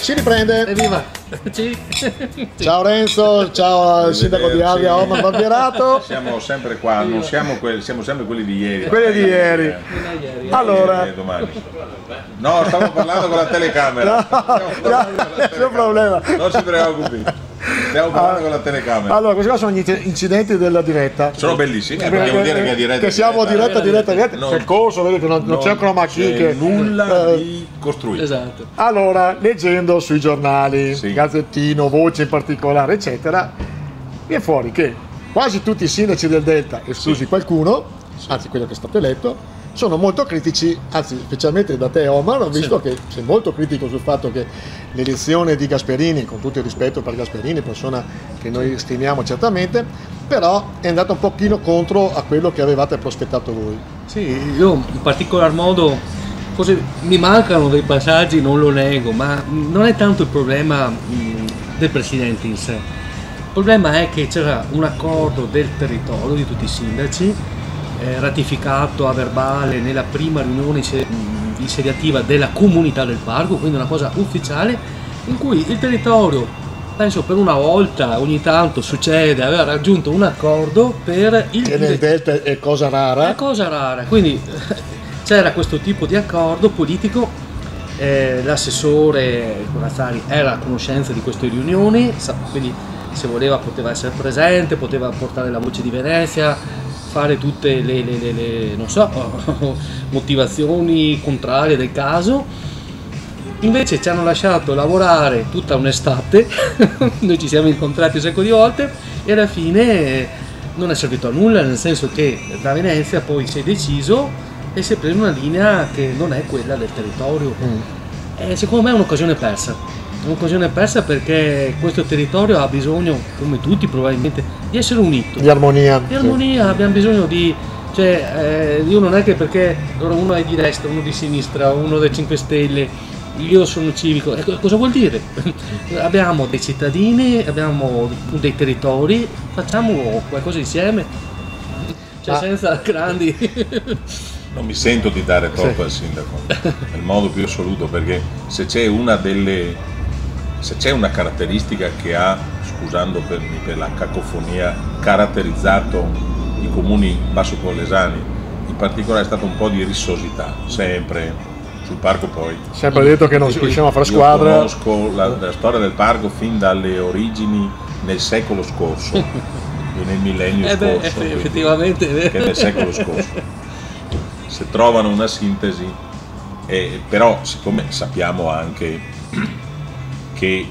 Si riprende. Evviva! Sì. Ciao Renzo, ciao al sindaco di Avia, Omar Barbierato. Siamo sempre qua, non siamo siamo sempre quelli di ieri. Quelli di ieri. Allora, Domani. No, stavo parlando con la telecamera. nessun problema. Non si preoccupi. Stiamo parlando con la telecamera. Allora, questi qua sono gli incidenti della diretta. Sono bellissimi, perché vuol dire che è diretta. Che siamo diretta. Non- C'è il corso, vedete, non c'è chroma key c'è che nulla di costruito. Esatto. Allora, leggendo sui giornali, Sì. Gazzettino, Voce in particolare, eccetera, viene fuori che quasi tutti i sindaci del Delta, esclusi qualcuno, anzi quello che è stato eletto, sono molto critici, anzi specialmente da te Omar, ho visto che sei molto critico sul fatto che l'elezione di Gasperini, con tutto il rispetto per Gasperini, persona che noi stimiamo certamente, però è andato un pochino contro a quello che avevate prospettato voi. Sì, io in particolar modo mi mancano dei passaggi, non lo nego, ma non è tanto il problema del presidente in sé. Il problema è che c'era un accordo del territorio di tutti i sindaci ratificato a verbale nella prima riunione insediativa della comunità del parco, quindi una cosa ufficiale in cui il territorio, penso per una volta ogni tanto succede, aveva raggiunto un accordo per il Che nel Delta è cosa rara. è cosa rara, quindi c'era questo tipo di accordo politico, l'assessore Corazzari era a conoscenza di queste riunioni, quindi se voleva poteva essere presente, poteva portare la voce di Venezia, fare tutte le non so, motivazioni contrarie del caso. Invece ci hanno lasciato lavorare tutta un'estate, noi ci siamo incontrati un sacco di volte e alla fine non è servito a nulla, nel senso che da Venezia poi si è deciso e si è preso una linea che non è quella del territorio. Secondo me è un'occasione persa perché questo territorio ha bisogno, come tutti probabilmente, di essere unito. Di armonia. Di armonia, abbiamo bisogno di... Cioè, io non è che perché uno è di destra, uno di sinistra, uno dei 5 Stelle, io sono civico, cosa vuol dire? Abbiamo dei cittadini, abbiamo dei territori, facciamo qualcosa insieme, senza grandi... Non mi sento di dare torto al sindaco, nel modo più assoluto, perché se c'è una caratteristica che ha, scusando per la cacofonia, caratterizzato i comuni bassopollesani, in particolare è stata un po' di rissosità, sempre sul parco poi. Sempre detto che non riusciamo a fare squadra. Io conosco la storia del parco fin dalle origini nel secolo scorso, e nel millennio scorso, effettivamente è vero. che è nel secolo scorso. Se trovano una sintesi, però siccome sappiamo anche che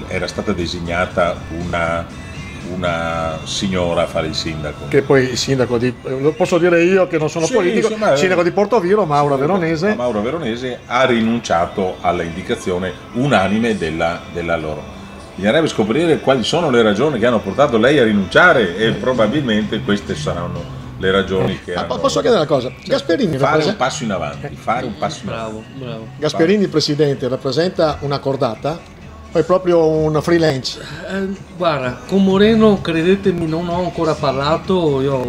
era stata designata una signora a fare il sindaco. Che poi il sindaco lo posso dire io che non sono politico, sì, il sindaco di Portoviro, Mauro Veronese. Mauro Veronese ha rinunciato alla indicazione unanime della loro. Bisognerebbe scoprire quali sono le ragioni che hanno portato lei a rinunciare e probabilmente queste saranno le ragioni che hanno... Posso chiedere una cosa? Gasperini fare un passo in avanti, Bravo. Gasperini presidente rappresenta una cordata o è proprio un freelance? Guarda, con Moreno credetemi non ho ancora parlato, io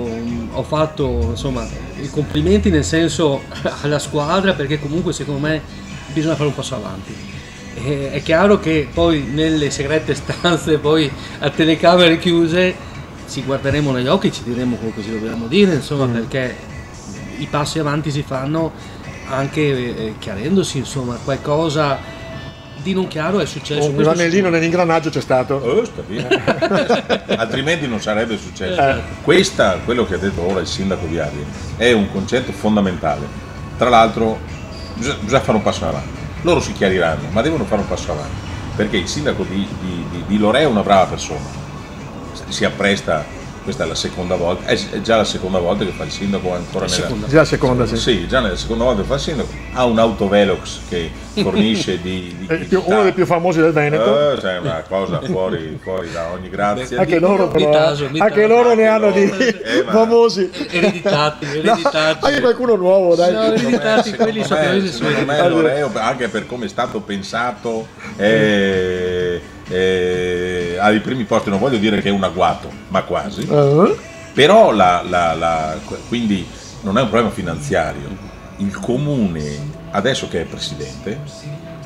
ho fatto insomma i complimenti nel senso alla squadra perché comunque secondo me bisogna fare un passo avanti. È chiaro che poi nelle segrete stanze, poi a telecamere chiuse, ci guarderemo negli occhi e ci diremo quello che ci dobbiamo dire, insomma, perché i passi avanti si fanno anche chiarendosi, insomma, qualcosa di non chiaro è successo. Un anellino nell'ingranaggio c'è stato. Sta bene. Altrimenti non sarebbe successo. Quello che ha detto ora il sindaco di Avia è un concetto fondamentale. Tra l'altro bisogna fare un passo avanti. Loro si chiariranno, ma devono fare un passo avanti, perché il sindaco di Lorè è una brava persona. Si appresta, questa è la seconda volta, è già la seconda volta che fa il sindaco, ancora Già la seconda, sì. Sì, già nella seconda volta che fa il sindaco, ha un autovelox che fornisce uno dei più famosi del Veneto. Cioè una cosa fuori da ogni grazia. Anche loro Anche loro ne hanno di famosi. Ereditati. Anche qualcuno nuovo, dai. No, ereditati, quelli sono secondo me Loreo, anche per come è stato pensato, ai primi posti, non voglio dire che è un agguato, ma quasi. Però quindi non è un problema finanziario. Il comune, adesso che è presidente,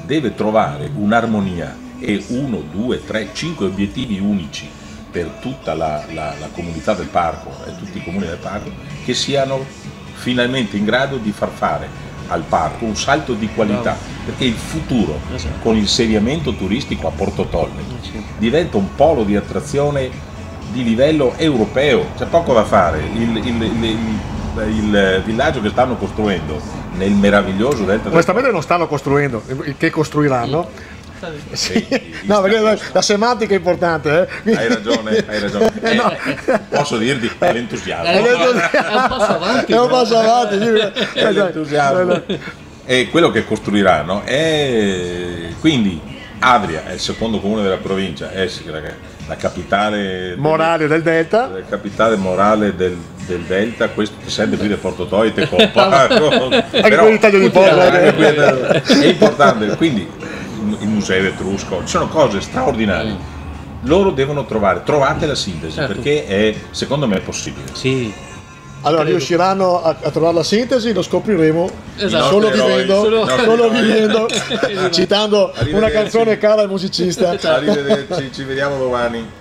deve trovare un'armonia e 1, 2, 3, 5 obiettivi unici per tutta la comunità del parco e tutti i comuni del parco, che siano finalmente in grado di far fare al parco un salto di qualità, perché il futuro con l'insediamento turistico a Porto Tolle diventa un polo di attrazione di livello europeo, c'è poco da fare. Il villaggio che stanno costruendo nel meraviglioso delta onestamente non stanno costruendo, che costruiranno. Sì. No, perché la semantica è importante. Hai ragione. No. Posso dirti, è l'entusiasmo. È un passo avanti. È un passo avanti. È l'entusiasmo. E quello che costruiranno è, quindi Adria è il secondo comune della provincia, è la capitale morale del delta. La capitale morale del delta, questo ti sente qui del Porto Tolle, te comparo. Però è importante, quindi il museo etrusco, ci sono cose straordinarie. Loro devono trovate la sintesi, perché è, secondo me è possibile. Sì. Allora riusciranno a trovare la sintesi, lo scopriremo Esatto. solo vivendo, citando una canzone cara al musicista. Arrivederci, ci vediamo domani.